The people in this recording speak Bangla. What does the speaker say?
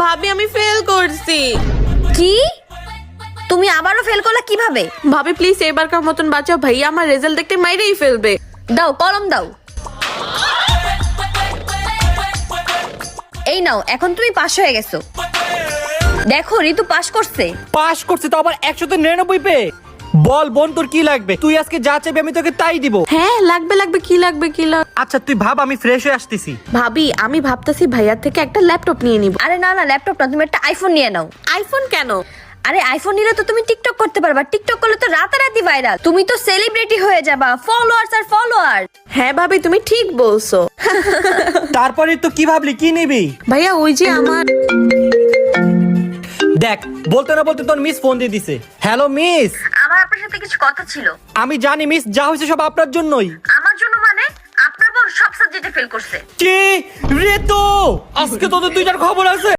ভাবি আমি ফেল করছি। কি? তুমি আবারও ফেল করলা কিভাবে? ভাবি প্লিজ এবারকার মতন বাঁচাও, ভাইয়া আমার রেজাল্ট দেখতে মাইরেই ফেলবে। দাও কলম দাও। এই নাও, এখন তুমি পাস হয়ে গেছো। দেখো ঋতু পাস করছে। পাস করছে তো আবার 199 পেয়ে। বল বোন তোর কি লাগবে? তুই আজকে যা চাইবি আমি তোকে তাই দিব। হ্যাঁ লাগবে লাগবে, কি লাগবে কি লাগবে? আচ্ছা তুই ভাব, আমি ফ্রেশ হয়ে আসতেছি। ভাবি আমি ভাবতেছি ভাইয়ার থেকে একটা ল্যাপটপ নিয়ে নিব। আরে না না, ল্যাপটপ না, তুমি একটা আইফোন নিয়ে নাও। আইফোন কেন? আরে আইফোন নিলে তো তুমি টিকটক করতে পারবা, টিকটক করলে তো রাতারাতি ভাইরাল, তুমি তো সেলিব্রিটি হয়ে যাবা, ফলোয়ার্স আর ফলোয়ার। হ্যাঁ ভাবি তুমি ঠিক বলছো। তারপরে তো কি ভাবলি, কি নিবি? ভাইয়া ওই যে আমার দেখ বলতে না বলতে তোর মিস ফোন দিয়ে দিছে। হ্যালো মিস, আমার আপনার সাথে কিছু কথা ছিল। আমি জানি মিস, যা হয়েছে সব আপনার জন্যই। আমার জন্য মানে? আপনার বোন সব সাবজেক্টে ফেল করছে। কি রে তো আজকে তোদের দুইটার খবর আছে।